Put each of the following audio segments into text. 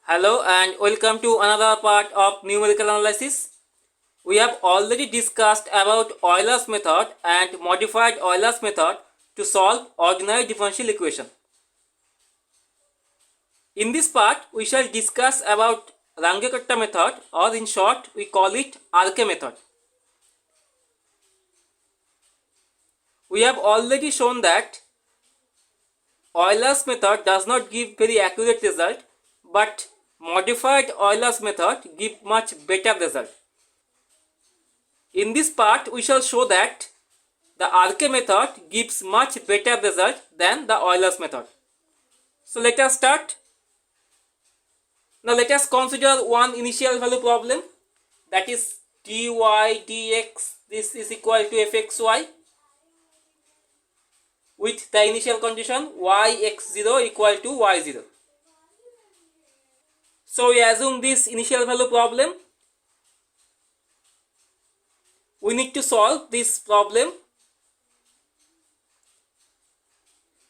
Hello and welcome to another part of numerical analysis. We have already discussed about Euler's method and modified Euler's method to solve ordinary differential equation. In this part, we shall discuss about Runge-Kutta method, or in short, we call it RK method. We have already shown that Euler's method does not give very accurate result, but modified Euler's method give much better result. In this part, we shall show that the RK method gives much better result than the Euler's method. So let us start. Now let us consider one initial value problem, that is dy dx, this is equal to fxy, with the initial condition yx0 equal to y0. So we assume this initial value problem. We need to solve this problem.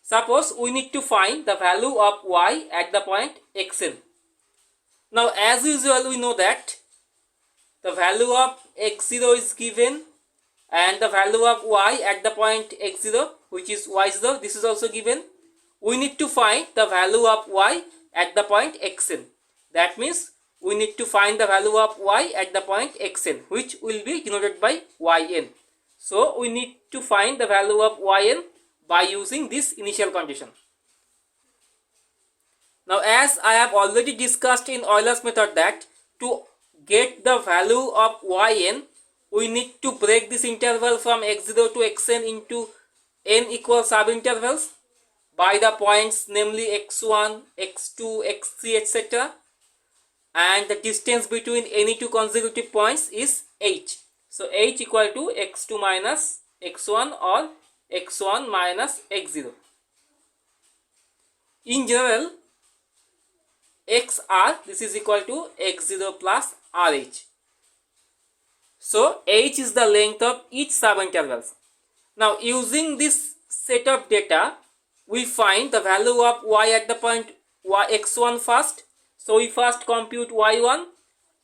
Suppose we need to find the value of y at the point xn. Now as usual, we know that the value of x0 is given and the value of y at the point x0, which is y0, this is also given. We need to find the value of y at the point xn. That means we need to find the value of y at the point xn, which will be denoted by yn. So we need to find the value of yn by using this initial condition. Now as I have already discussed in Euler's method that to get the value of yn, we need to break this interval from x0 to xn into n equal subintervals by the points namely x1, x2, x3, etc. And the distance between any two consecutive points is h. So h equal to x2 minus x1 or x1 minus x0. In general, xr, this is equal to x0 plus rh. So h is the length of each subintervals. Now using this set of data, we find the value of y at the point x1 first. So we first compute y1,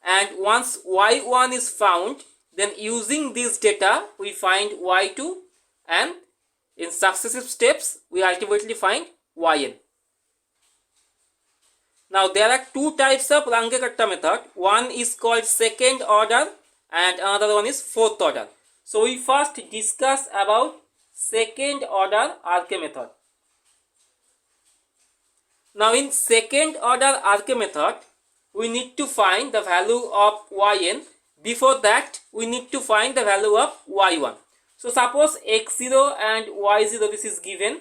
and once y1 is found, then using this data we find y2, and in successive steps we ultimately find yn. Now there are two types of Runge-Kutta method. One is called second order and another one is fourth order. So we first discuss about second order RK method. Now in second order RK method, we need to find the value of yn. Before that, we need to find the value of y1. So suppose x0 and y0, this is given.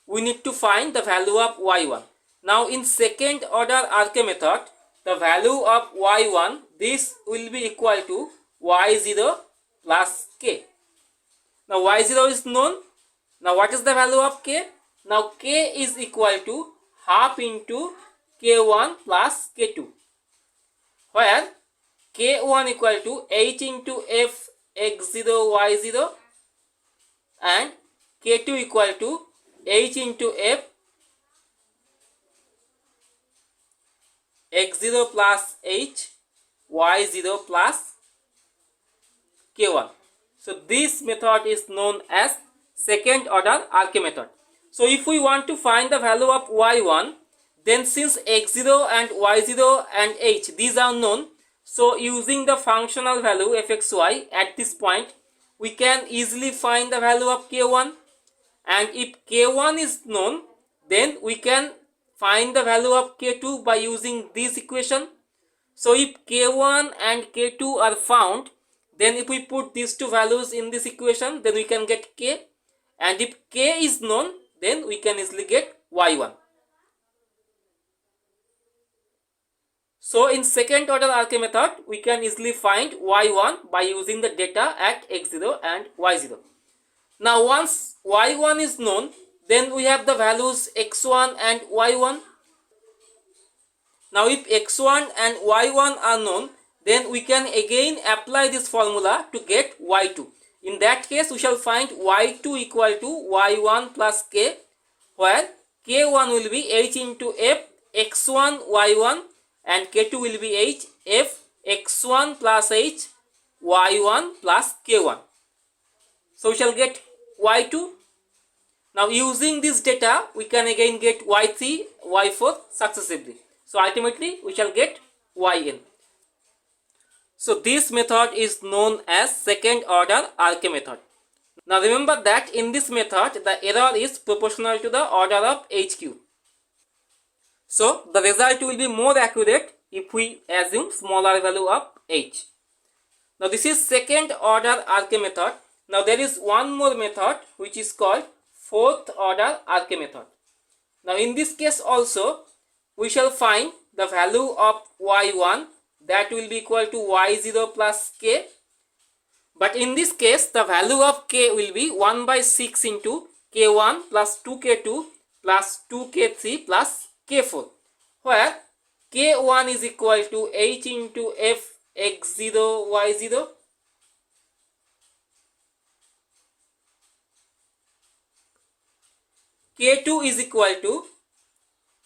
We need to find the value of y1. Now in second order RK method, the value of y1, this will be equal to y0 plus k. Now y0 is known. Now what is the value of k? Now k is equal to half into k1 plus k2, where k1 equal to h into f x0 y0 and k2 equal to h into f x0 plus h y0 plus k1. So this method is known as second order RK method. So if we want to find the value of y1, then since x0 and y0 and h, these are known, so using the functional value fxy at this point, we can easily find the value of k1, and if k1 is known, then we can find the value of k2 by using this equation. So if k1 and k2 are found, then if we put these two values in this equation, then we can get k, and if k is known, then we can easily get y1. So in second order RK method, we can easily find y1 by using the data at x0 and y0. Now once y1 is known, then we have the values x1 and y1. Now if x1 and y1 are known, then we can again apply this formula to get y2. In that case, we shall find y2 equal to y1 plus k, where k1 will be h into f x1 y1 and k2 will be h f x1 plus h y1 plus k1. So we shall get y2. Now using this data we can again get y3, y4 successively. So ultimately we shall get yn. So this method is known as second order RK method. Now remember that in this method the error is proportional to the order of HQ. So the result will be more accurate if we assume smaller value of h. Now this is second order RK method. Now there is one more method which is called fourth order RK method. Now in this case also we shall find the value of y1, that will be equal to y0 plus k. But in this case the value of k will be 1 by 6 into k1 plus 2k2 plus 2k3 plus k4, where k1 is equal to h into f x0 y0, k2 is equal to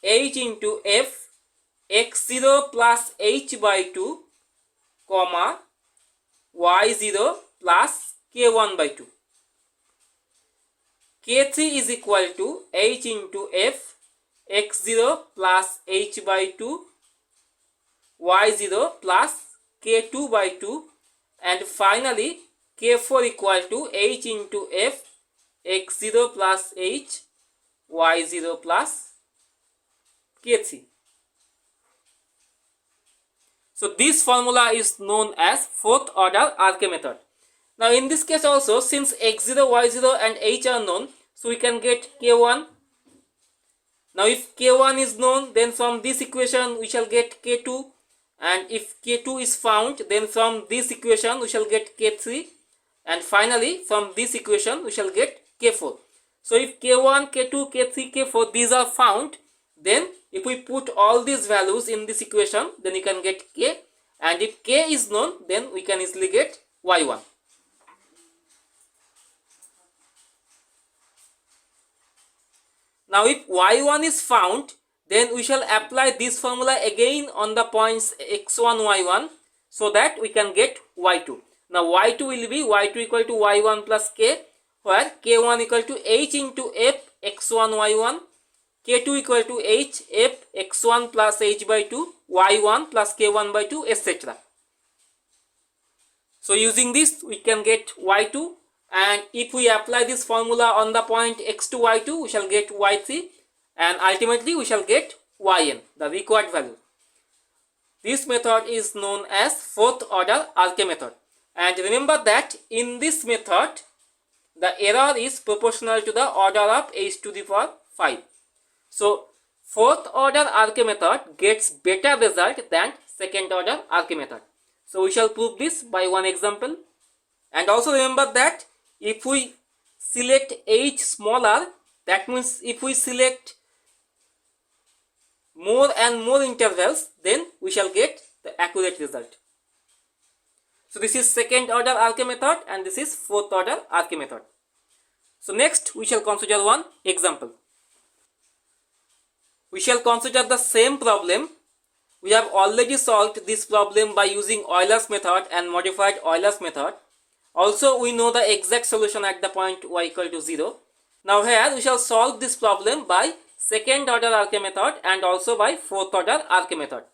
h into f x0 plus h by 2 comma y0 plus k1 by 2. k3 is equal to h into f x0 plus h by 2 y0 plus k2 by 2, and finally k4 equal to h into f x0 plus h y0 plus k3. So this formula is known as fourth order RK method. Now in this case also, since x0, y0 and h are known, so we can get k1. Now if k1 is known, then from this equation we shall get k2, and if k2 is found, then from this equation we shall get k3, and finally from this equation we shall get k4. So if k1, k2, k3, k4 these are found, then if we put all these values in this equation, then we can get k, and if k is known, then we can easily get y1. Now if y1 is found, then we shall apply this formula again on the points x1, y1, so that we can get y2. Now y2 will be y2 equal to y1 plus k, where k1 equal to h into f x1 y1, k2 equal to h f x1 plus h by 2, y1 plus k1 by 2, etc. So using this we can get y2, and if we apply this formula on the point x2, y2, we shall get y3, and ultimately we shall get yn, the required value. This method is known as fourth order RK method, and remember that in this method the error is proportional to the order of h to the power 5. So fourth order RK method gets better result than second order RK method. So we shall prove this by one example. And also remember that if we select h smaller, that means if we select more and more intervals, then we shall get the accurate result. So this is second order RK method and this is fourth order RK method. So next we shall consider one example. We shall consider the same problem. We have already solved this problem by using Euler's method and modified Euler's method. Also we know the exact solution at the point y equal to 0. Now here we shall solve this problem by second order RK method and also by fourth order RK method,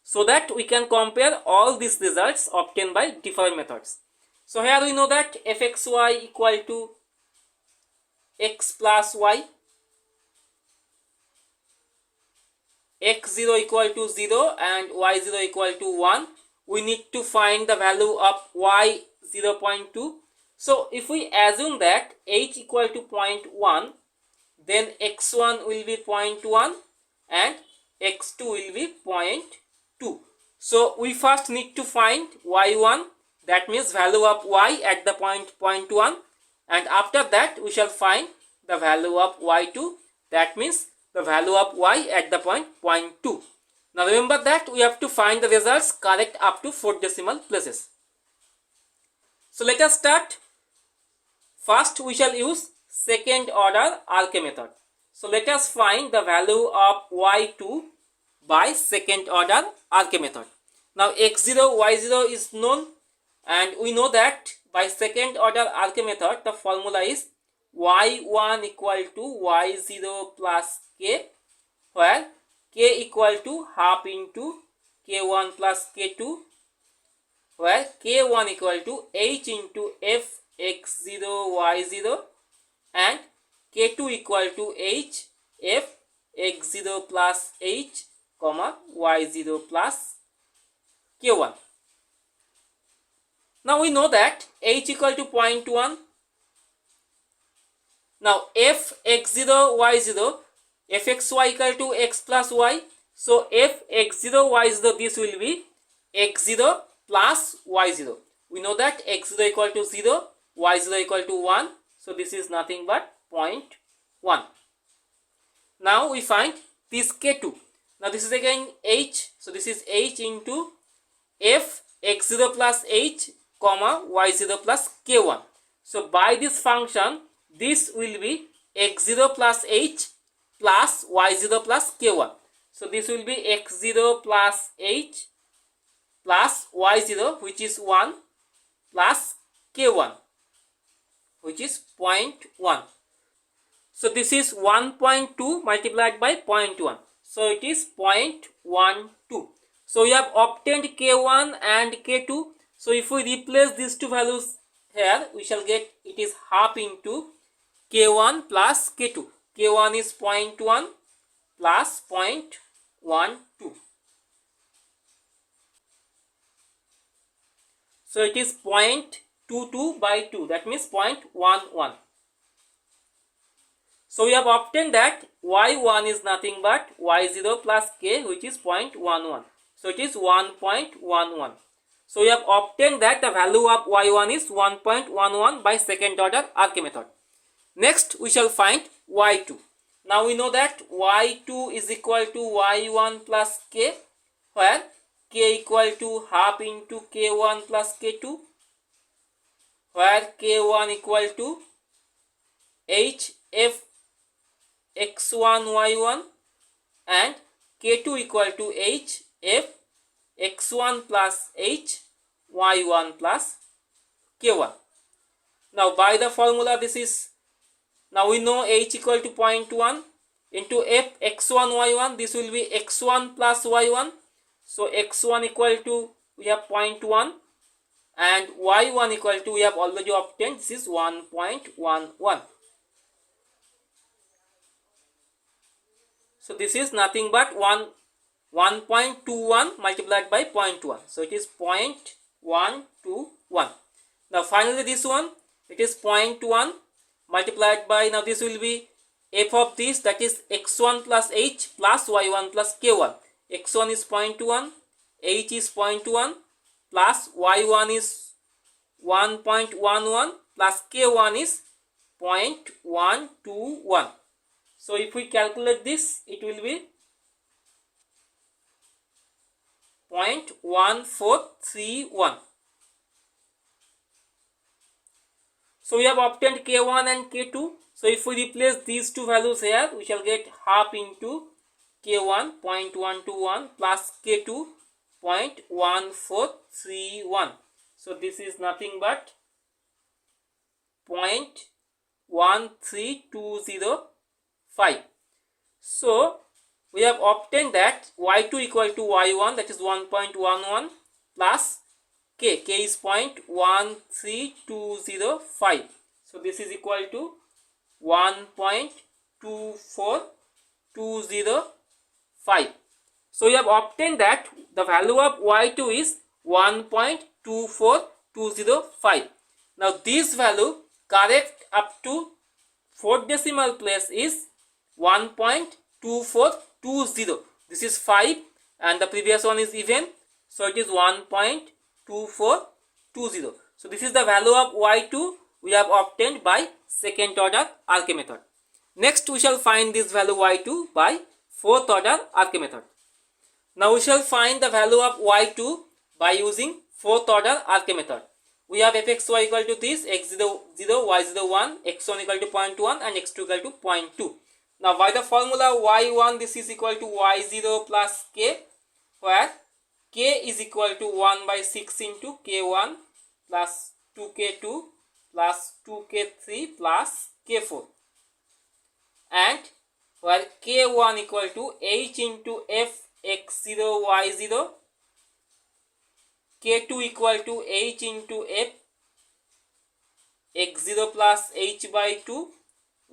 so that we can compare all these results obtained by different methods. So here we know that fxy equal to x plus y, x0 equal to 0 and y0 equal to 1. We need to find the value of y 0.2. So if we assume that h equal to 0.1, then x1 will be 0.1 and x2 will be 0.2. So we first need to find y1, that means value of y at the point 0.1, and after that we shall find the value of y2, that means the value of y at the point 0.2. Now remember that we have to find the results correct up to 4 decimal places. So let us start. First we shall use second order RK method. So let us find the value of y2 by second order RK method. Now x0, y0 is known, and we know that by second order RK method the formula is y1 equal to y0 plus k, where k equal to half into k1 plus k2, where k1 equal to h into f x0 y0 and k2 equal to h f x0 plus h comma y0 plus k1. Now we know that h equal to 0.1. Now f x0 y0, fxy equal to x plus y. So f x0 y0, this will be x0 plus y0. We know that x0 equal to 0, y0 equal to 1. So this is nothing but 0.1. Now we find this k2. Now this is again h. So this is h into f x0 plus h comma y0 plus k1. So by this function, this will be x0 plus h plus y0 plus k1. So this will be x0 plus h plus y0, which is 1, plus k1, which is 0.1. So this is 1.2 multiplied by 0.1. So it is 0.12. So we have obtained k1 and k2. So if we replace these two values here, we shall get it is half into k1 plus k2. k1 is 0.1 plus 0.12. So it is 0.22 by 2, that means 0.11. So we have obtained that y1 is nothing but y0 plus k, which is 0.11. So it is 1.11. So we have obtained that the value of y1 is 1.11 by second order RK method. Next we shall find y2. Now we know that y2 is equal to y1 plus k, where k equal to half into k1 plus k2, where k1 equal to h f x1 y1 and k2 equal to h f x1 plus h y1 plus k1. Now by the formula, this is, now we know h equal to 0.1 into f x1 y1, this will be x1 plus y1. So x1 equal to, we have 0.1 and y1 equal to, we have already obtained, this is 1.11. So this is nothing but 1.21 multiplied by 0.1. So it is 0.121. Now finally this one, it is 0.1 multiplied by, now this will be f of this, that is x1 plus h plus y1 plus k1. x1 is 0.1, h is 0.1 plus y1 is 1.11 plus k1 is 0.121. So if we calculate this, it will be 0.1431. So we have obtained k1 and k2. So if we replace these two values here, we shall get half into k1 0.121 plus k2 0.1431. So this is nothing but 0.13205. So we have obtained that y2 equal to y1, that is 1.11 plus k is 0.13205. So this is equal to 1.24205. So we have obtained that the value of y2 is 1.24205. Now this value correct up to 4th decimal place is 1.2420. This is 5 and the previous one is even, so it is 1.2420. So this is the value of y2 we have obtained by second order RK method. Next we shall find this value y2 by fourth order RK method. Now we shall find the value of y2 by using fourth order RK method. We have fxy equal to this, x0 0, y0 1, x1 equal to 0.1 and x2 equal to 0.2. Now by the formula y1, this is equal to y0 plus k, where k is equal to 1 by 6 into k1 plus 2k2 plus 2k3 plus k4, and where k1 equal to h into f x0 y0, k2 equal to h into f x0 plus h by 2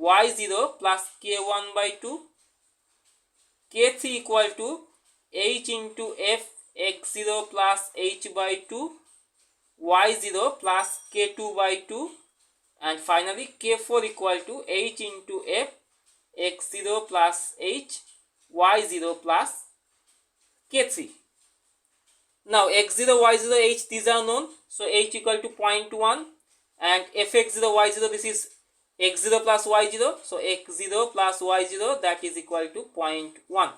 y0 plus k1 by 2, k3 equal to h into f x0 plus h by 2 y0 plus k2 by 2, and finally k4 equal to h into f x0 plus h y0 plus k3. Now x0 y0 h, these are known, so h equal to 0.1, and fx0 y0, this is x0 plus y0, so x0 plus y0, that is equal to 0.1.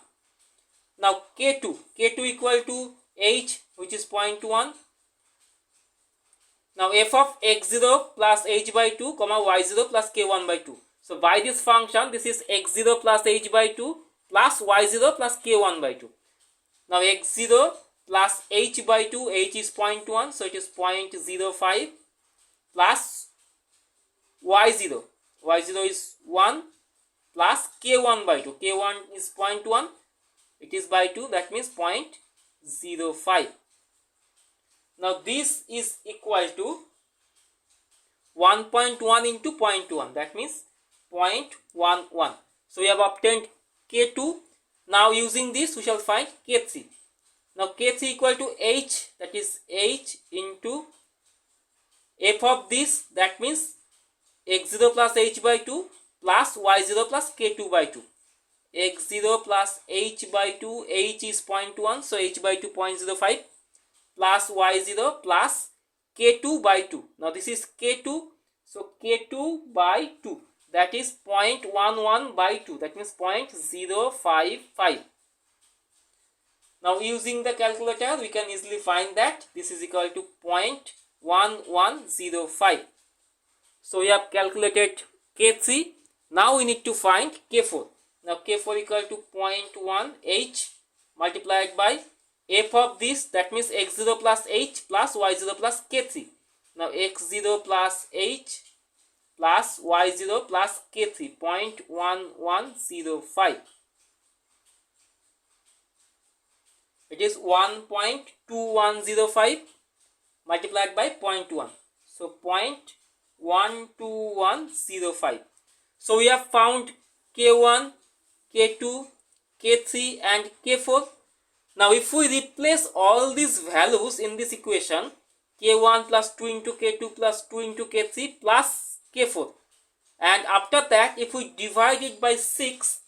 Now k2 equal to h, which is 0.1. Now f of x0 plus h by 2 comma y0 plus k1 by 2. So by this function, this is x0 plus h by 2 plus y0 plus k1 by 2. Now x0 plus h by 2, h is 0.1, so it is 0.05 plus y0 is 1 plus k1 by 2, k1 is 0.1, it is by 2, that means 0.05. Now this is equal to 1.1 into 0.1, that means 0.11. So we have obtained k2. Now using this we shall find k3. Now k3 equal to h, that is h into f of this, that means x0 plus h by 2 plus y0 plus k2 by 2. x0 plus h by 2, h is 0.1, so h by 2 0.05 plus y0 plus k2 by 2. Now this is k2, so k2 by 2, that is 0.11 by 2, that means 0.055. Now using the calculator we can easily find that this is equal to 0.1105. So we have calculated k3. Now we need to find k4. Now k4 equal to 0.1 h multiplied by f of this, that means x0 plus h plus y0 plus k3. Now x0 plus h plus y0 plus k3, 0.1105. It is 1.2105 multiplied by 0.1. So 0.12105. So we have found k1, k2, k3 and k4. Now if we replace all these values in this equation, k1 plus 2 into k2 plus 2 into k3 plus k4, and after that if we divide it by 6,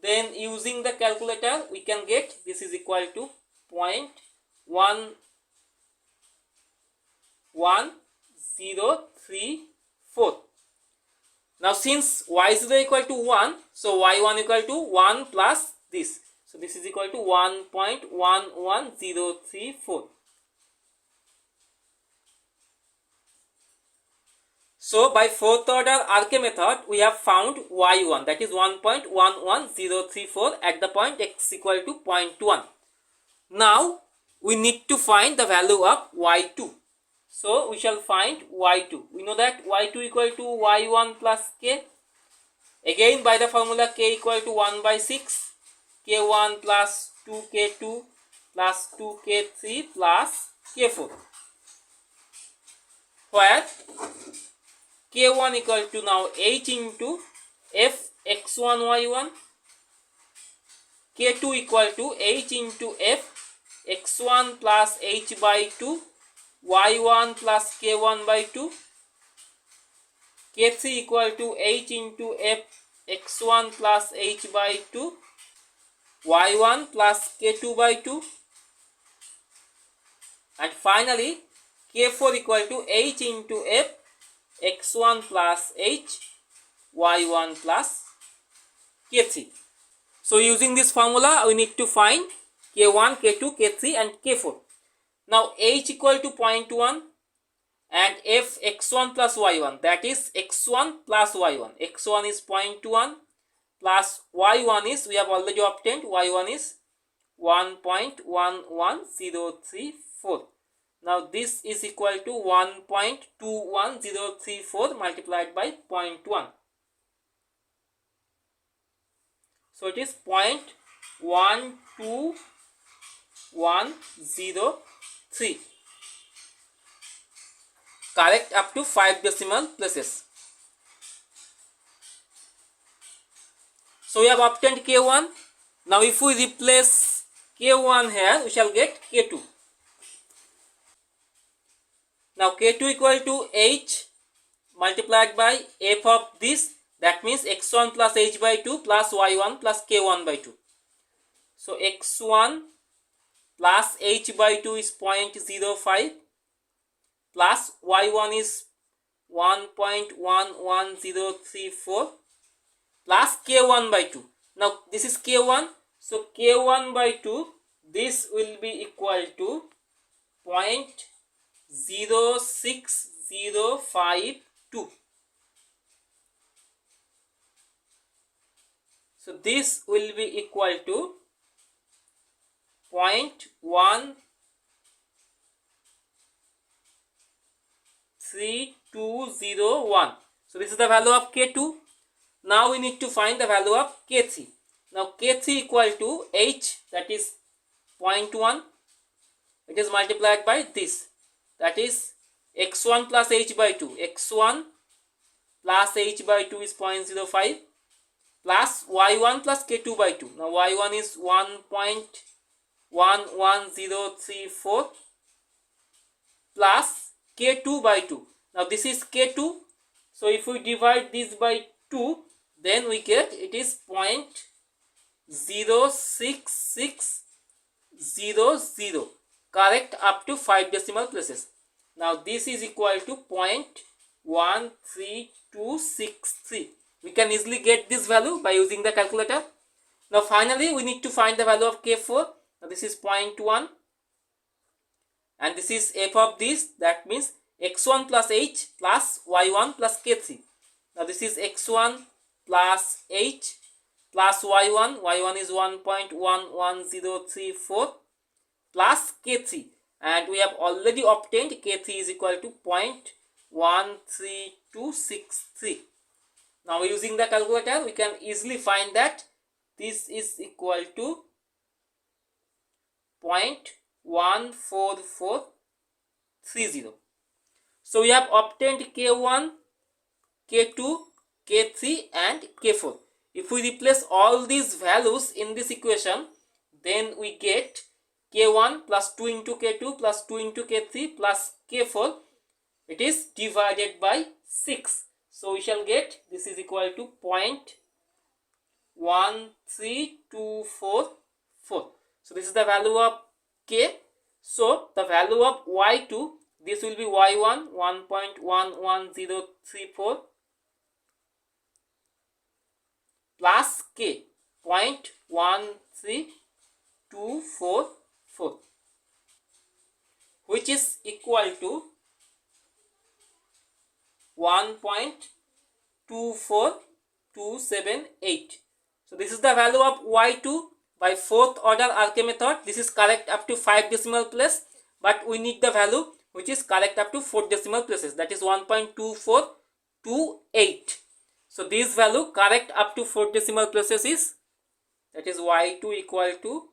then using the calculator we can get this is equal to 0.11034. Now since y0 equal to 1, so y1 equal to 1 plus this, so this is equal to 1.11034. So by fourth order RK method we have found y1, that is 1.11034 at the point x equal to 0.1. Now we need to find the value of y2. So we shall find y2. We know that y2 equal to y1 plus k. Again by the formula k equal to 1 by 6, k1 plus 2k2 plus 2k3 plus k4, where k1 equal to now h into f x1 y1, k2 equal to h into f x1 plus h by 2 y1 plus k1 by 2, k3 equal to h into f x1 plus h by 2 y1 plus k2 by 2, and finally k4 equal to h into f x1 plus h y1 plus k3. So using this formula we need to find k1, k2, k3 and k4. Now h equal to 0.1 and f x1 plus y1, that is x1 plus y1. x1 is 0.1 plus y1 is, we have already obtained, y1 is 1.11034. Now this is equal to 1.21034 multiplied by 0.1. So it is 0.12103. Correct up to 5 decimal places. So we have obtained K1. Now if we replace K1 here, we shall get K2. Now K2 equal to H multiplied by f of this, that means x1 plus h by 2 plus y1 plus k1 by 2. So x1 plus h by 2 is 0.05 plus y1 is 1.11034 plus k1 by 2. Now this is k1, so k1 by 2, this will be equal to 0.06052. So this will be equal to 0.13201. So this is the value of K2. Now we need to find the value of K3. Now K3 equal to H, that is 0.1. It is multiplied by this, that is x1 plus h by 2. x1 plus h by 2 is 0.05 plus y1 plus k2 by 2. Now y1 is 1.11034 plus k2 by 2. Now this is k2. So if we divide this by 2, then we get it is 0.06600. Correct up to 5 decimal places. Now this is equal to 0.13263. We can easily get this value by using the calculator. Now finally we need to find the value of K4. Now this is 0.1 and this is f of this, that means x1 plus h plus y1 plus k3. Now this is x1 plus h plus y1. y1 is 1.11034 plus k3, and we have already obtained K3 is equal to 0.13263. Now using the calculator we can easily find that this is equal to 0.14430. So we have obtained K1, K2, K3 and K4. If we replace all these values in this equation, then we get K1 plus 2 into K2 plus 2 into K3 plus K4. It is divided by 6. So we shall get this is equal to 0.13244. So this is the value of K. So the value of Y2, this will be Y1 1.11034 plus K 0.13244, which is equal to 1.24278. So this is the value of Y2 by fourth order RK method. This is correct up to 5 decimal place, but we need the value which is correct up to 4 decimal places, that is 1.2428. So this value correct up to 4 decimal places is, that is Y2 equal to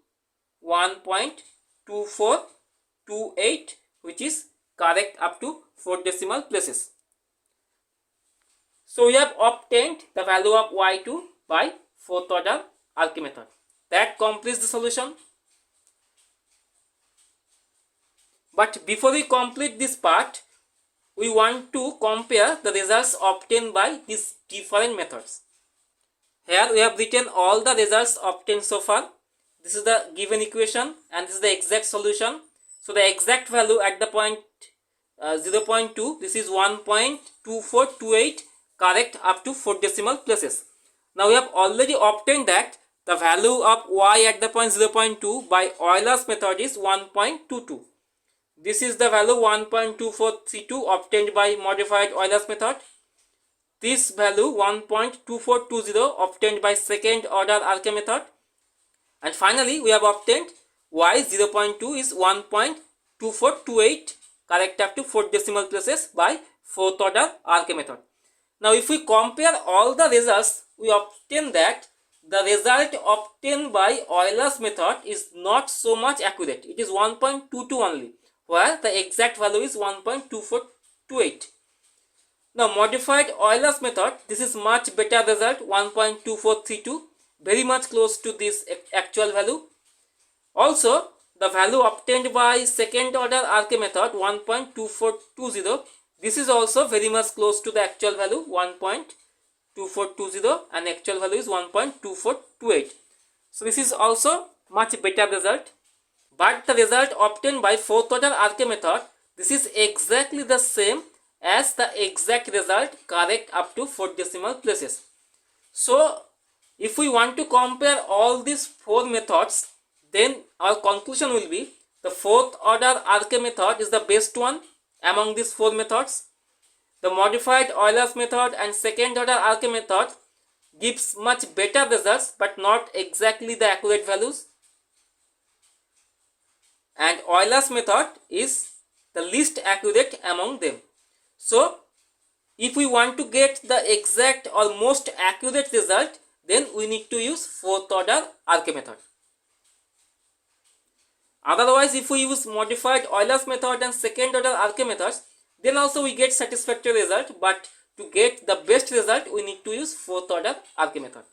1.2428, which is correct up to 4 decimal places. So we have obtained the value of Y2 by fourth order RK method. That completes the solution. But before we complete this part, we want to compare the results obtained by these different methods. Here we have written all the results obtained so far. This is the given equation and this is the exact solution. So the exact value at the point 0.2, this is 1.2428, correct up to 4 decimal places. Now we have already obtained that the value of y at the point 0.2 by Euler's method is 1.22. This is the value 1.2432 obtained by modified Euler's method. this value 1.2420 obtained by second order RK method, and finally we have obtained y 0.2 is 1.2428 correct up to 4 decimal places by fourth order RK method. Now if we compare all the results, we obtain that the result obtained by Euler's method is not so much accurate. It is 1.22 only, where the exact value is 1.2428. Now modified Euler's method, this is much better result, 1.2432, very much close to this actual value. Also the value obtained by second order RK method, 1.2420, this is also very much close to the actual value, 1.2420, and actual value is 1.2428. So this is also much better result. But the result obtained by fourth order RK method, this is exactly the same as the exact result correct up to 4 decimal places. So if we want to compare all these 4 methods, then our conclusion will be the fourth order RK method is the best one among these 4 methods. The modified Euler's method and second order RK method gives much better results but not exactly the accurate values. And Euler's method is the least accurate among them. So if we want to get the exact or most accurate result, then we need to use fourth order RK method. Otherwise, if we use modified Euler's method and second order RK methods, then also we get satisfactory result, but to get the best result we need to use fourth order RK method.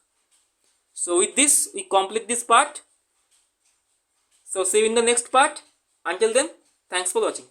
So with this we complete this part. So see you in the next part. Until then, thanks for watching.